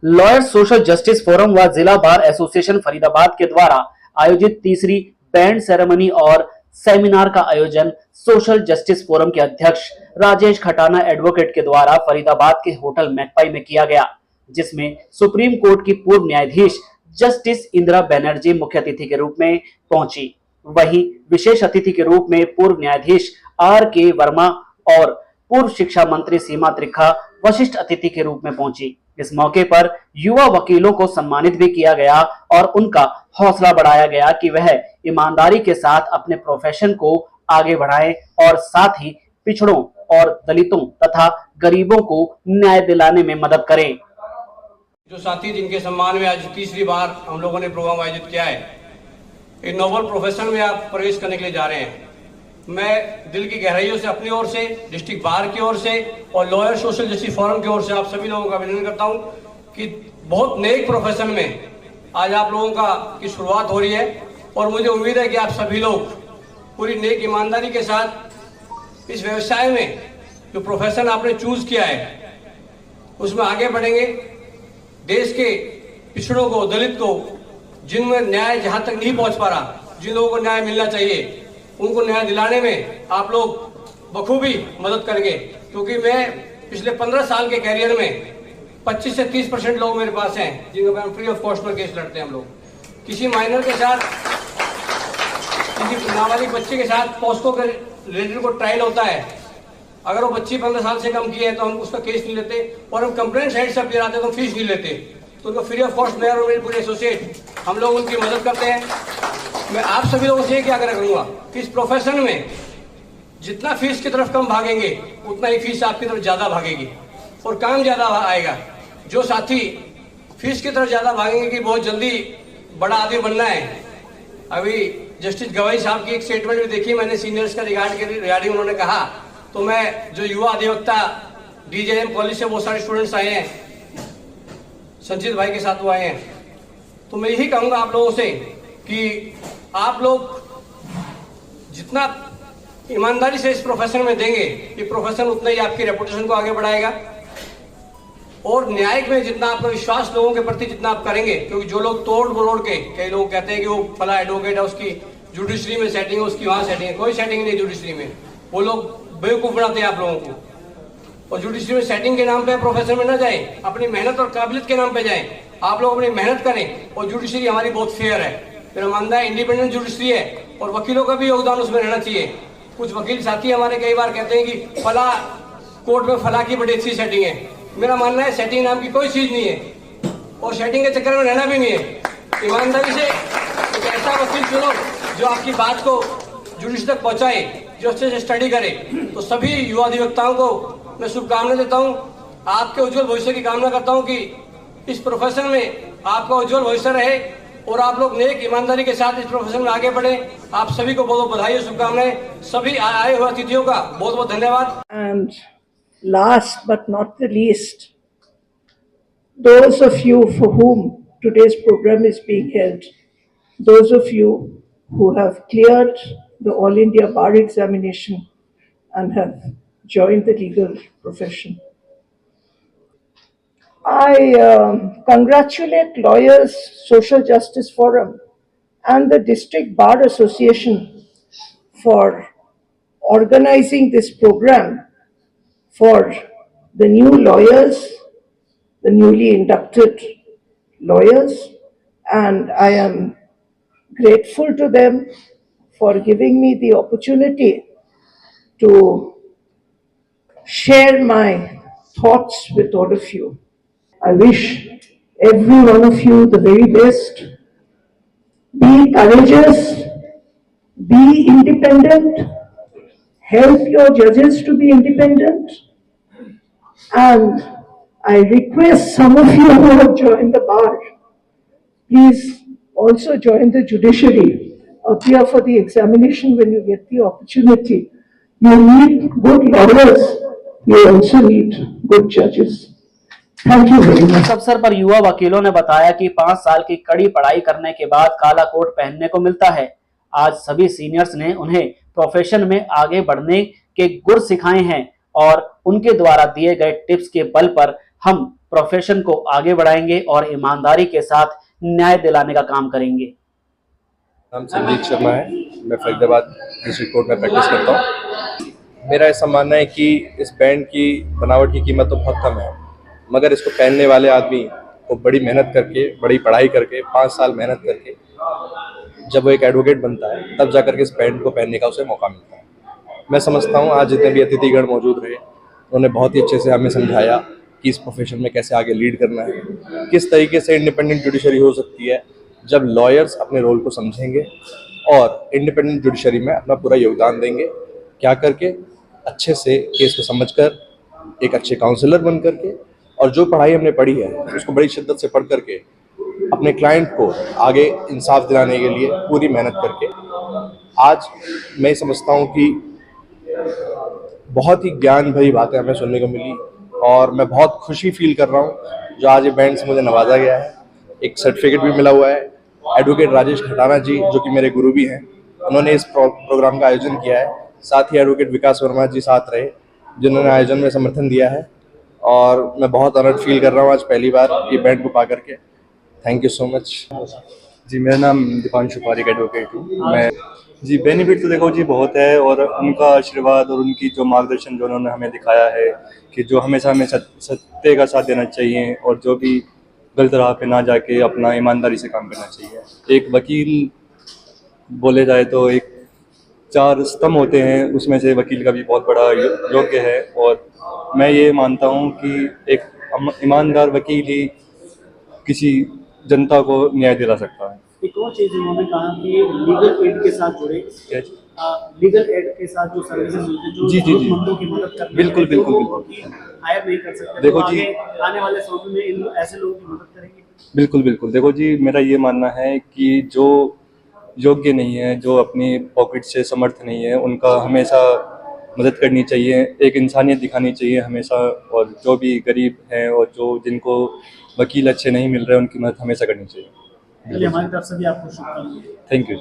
Lawyer social justice forum व जिला bar association Faridabad के द्वारा आयोजित तीसरी बैंड सेरेमनी और सेमिनार का आयोजन सोशल जस्टिस फोरम के अध्यक्ष राजेश खटाना एडवोकेट के द्वारा फरीदाबाद के होटल मैकपाई में किया गया, जिसमें सुप्रीम कोर्ट की पूर्व न्यायाधीश जस्टिस इंदिरा बनर्जी मुख्य अतिथि के रूप में पहुंची। वहीं विशेष अतिथि के रूप में पूर्व न्यायाधीश आर के वर्मा और पूर्व शिक्षा मंत्री सीमा त्रिखा वशिष्ठ अतिथि के रूप में पहुंची। इस मौके पर युवा वकीलों को सम्मानित भी किया गया और उनका हौसला बढ़ाया गया कि वह ईमानदारी के साथ अपने प्रोफेशन को आगे बढ़ाएं और साथ ही पिछड़ों और दलितों तथा गरीबों को न्याय दिलाने में मदद करें। जो साथी जिनके सम्मान में आज तीसरी बार हम लोगों ने प्रोग्राम आयोजित किया है, एक नोबल प्रोफेशन में आप प्रवेश करने के लिए जा रहे हैं। मैं दिल की गहराइयों से अपनी ओर से, डिस्ट्रिक्ट बार की ओर से और लॉयर सोशल जस्टिस फोरम की ओर से आप सभी लोगों का अभिनंदन करता हूं कि बहुत नेक प्रोफेशन में आज आप लोगों की शुरुआत हो रही है और मुझे उम्मीद है कि आप सभी लोग पूरी नेक ईमानदारी के साथ इस व्यवसाय में जो प्रोफेशन आपने चूज किया है उसमें आगे बढ़ेंगे। देश के पिछड़ों को, दलित को, जिनमें न्याय जहां तक नहीं पहुंच पा रहा, जिन लोगों को न्याय मिलना चाहिए, उनको न्याय दिलाने में आप लोग बखूबी मदद करेंगे। क्योंकि मैं पिछले 15 साल के कैरियर में 25 से 30% लोग मेरे पास हैं जिनका free of cost per case लड़ते हैं हम लोग। किसी माइनर के साथ, किसी नाबालिग बच्चे के साथ पॉस्को के रिलेटेड को ट्रायल होता है, अगर वो बच्ची 15 साल से कम की है तो हम उसका केस नहीं लेते और हम कंप्लेंट साइड से अपील आते हैं तो फीस नहीं लेते। तो उनको फ्री ऑफ कॉस्ट मेयर और मेरे पूरे एसोसिएट हम लोग उनकी मदद करते हैं। मैं आप सभी लोगों से क्या करूंगा कि इस प्रोफेशन में जितना फीस की तरफ कम भागेंगे उतना ही फीस आपकी तरफ ज्यादा भागेगी और काम ज्यादा आएगा। जो साथी फीस की तरफ ज्यादा भागेंगे कि बहुत जल्दी बड़ा आदमी बनना है, अभी जस्टिस गवाई साहब की एक स्टेटमेंट भी देखी मैंने सीनियर्स का रिगार्डिंग उन्होंने कहा, तो मैं जो युवा अधिवक्ता डीजेएम कॉलेज से बहुत सारे स्टूडेंट्स आए हैं, संजीत भाई के साथ वो आए हैं, तो मैं यही कहूंगा आप लोगों से कि आप लोग जितना ईमानदारी से इस प्रोफेशन में देंगे, ये प्रोफेशन उतना ही आपकी रेपुटेशन को आगे बढ़ाएगा और न्यायिक में जितना आपका विश्वास लोगों के प्रति जितना आप करेंगे, क्योंकि जो लोग तोड़ मरोड़ के, कई लोग कहते हैं कि वो फला एडवोकेट है, उसकी जुडिशरी में सेटिंग है, उसकी वहां सेटिंग है, कोई सेटिंग नहीं जुडिशरी में, वो लोग बेवकूफ बनाते हैं आप लोगों को। और जुडिशरी में सेटिंग के नाम पे प्रोफेशन में ना जाए, अपनी मेहनत और काबिलियत के नाम पे जाए। आप लोग अपनी मेहनत करें और जुडिशरी हमारी बहुत फेयर है, मेरा मानना है इंडिपेंडेंट जुडिशरी है और वकीलों का भी योगदान उसमें रहना चाहिए। कुछ वकील साथी हमारे कई बार कहते हैं कि फला कोर्ट में फला की बड़ी अच्छी सेटिंग है। मेरा मानना है सेटिंग नाम की कोई चीज नहीं है और सेटिंग के चक्कर में रहना भी नहीं है। ईमानदारी से एक ऐसा वकील चुनो जो आपकी बात को जुडिशरी तक पहुंचाए, जो अच्छे से स्टडी करे। तो सभी युवा अधिवक्ताओं को मैं शुभकामनाएं देता हूं, आपके उज्जवल भविष्य की कामना करता हूं कि इस प्रोफेशन में आपका उज्जवल भविष्य रहे और आप लोग नेक ईमानदारी के साथ इस प्रोफेशन में आगे बढ़े। आप सभी को बहुत बहुत बधाई और शुभकामनाएं। सभी आए हुए अतिथियों का बहुत बहुत धन्यवाद। And last but not the least, those of you for whom today's program is being held, those of you who have cleared the All India Bar Examination and have joined the legal profession. I congratulate Lawyers Social Justice Forum and the District Bar Association for organizing this program for the new lawyers, the newly inducted lawyers, and I am grateful to them for giving me the opportunity to share my thoughts with all of you. I wish every one of you the very best. Be courageous, be independent, help your judges to be independent, and I request some of you who have joined the bar, please also join the judiciary, appear for the examination when you get the opportunity. You need good lawyers, you also need good judges. Thank you very much. इस अवसर पर युवा वकीलों ने बताया कि 5 साल की कड़ी पढ़ाई करने के बाद काला कोट पहनने को मिलता है। आज सभी सीनियर्स ने उन्हें प्रोफेशन में आगे बढ़ने के गुर सिखाए हैं और उनके द्वारा दिए गए टिप्स के बल पर हम प्रोफेशन को आगे बढ़ाएंगे और ईमानदारी के साथ न्याय दिलाने का काम करेंगे। नाम संजीत शर्मा है। मैं फरीदाबाद डिस्ट्रिक्ट कोर्ट में प्रैक्टिस करता हूँ। मेरा ऐसा मानना है कि इस बैंड की बनावट की कीमत तो बहुत कम है, मगर इसको पहनने वाले आदमी को बड़ी मेहनत करके, बड़ी पढ़ाई करके, 5 साल मेहनत करके जब वो एक एडवोकेट बनता है, तब जाकर के इस बैंड को पहनने का उसे मौका मिलता है। मैं समझता हूँ आज जितने भी अतिथिगण मौजूद रहे, उन्होंने बहुत ही अच्छे से हमें समझाया कि इस प्रोफेशन में कैसे आगे लीड करना है, किस तरीके से इंडिपेंडेंट जुडिशरी हो सकती है जब लॉयर्स अपने रोल को समझेंगे और इंडिपेंडेंट जुडिशरी में अपना पूरा योगदान देंगे, क्या करके अच्छे से केस को समझकर एक अच्छे काउंसलर बन करके, और जो पढ़ाई हमने पढ़ी है उसको बड़ी शिद्दत से पढ़ करके अपने क्लाइंट को आगे इंसाफ दिलाने के लिए पूरी मेहनत करके आज मैं समझता हूँ कि बहुत ही ज्ञान भरी बातें हमें सुनने को मिली और मैं बहुत खुशी फील कर रहा हूँ जो आज ये बैंड से मुझे नवाजा गया है। एक सर्टिफिकेट भी मिला हुआ है। एडवोकेट राजेश खटाना जी, जो कि मेरे गुरु भी हैं, उन्होंने इस प्रोग्राम का आयोजन किया है। साथ ही एडवोकेट विकास वर्मा जी साथ रहे, जिन्होंने आयोजन में समर्थन दिया है, और मैं बहुत ऑनर्ड फील कर रहा हूँ आज पहली बार ये बैंड को पा करके। Thank you so much. जी, मेरा नाम दीपांशु पारिक एडवोकेट हूँ मैं। जी, बेनिफिट तो देखो जी बहुत है, और उनका आशीर्वाद और उनकी जो मार्गदर्शन जो उन्होंने हमें दिखाया है कि जो हमेशा हमें सत्य का साथ देना चाहिए और जो भी गलत राह पे ना जाके अपना ईमानदारी से काम करना चाहिए। एक वकील बोले जाए तो एक 4 स्तंभ होते हैं, उसमें से वकील का भी बहुत बड़ा योग्य है, और मैं ये मानता हूँ कि एक ईमानदार वकील ही किसी जनता को न्याय दिला सकता है। एक और चीज उन्होंने कहा कि लीगल एड के साथ जुड़े, लीगल एड के साथ जो सर्विसेज होते हैं, जो जी, जी, जी। जरूरतमंदों की मदद करते हैं, बिल्कुल, बिल्कुल, जो बिल्कुल। वकील हायर नहीं कर सकते, देखो तो जी, आगे आने वाले समय में इन ऐसे लोगों की मदद करेंगे। बिल्कुल बिल्कुल। देखो जी, मेरा ये मानना है कि जो योग्य नहीं है, जो अपनी पॉकेट से समर्थ नहीं है, उनका हमेशा मदद करनी चाहिए, एक इंसानियत दिखानी चाहिए हमेशा, और जो भी गरीब हैं और जो जिनको वकील अच्छे नहीं मिल रहे, उनकी मदद हमेशा करनी चाहिए। चलिए, हमारी तरफ से भी आपको शुभकामनाएं। Thank you.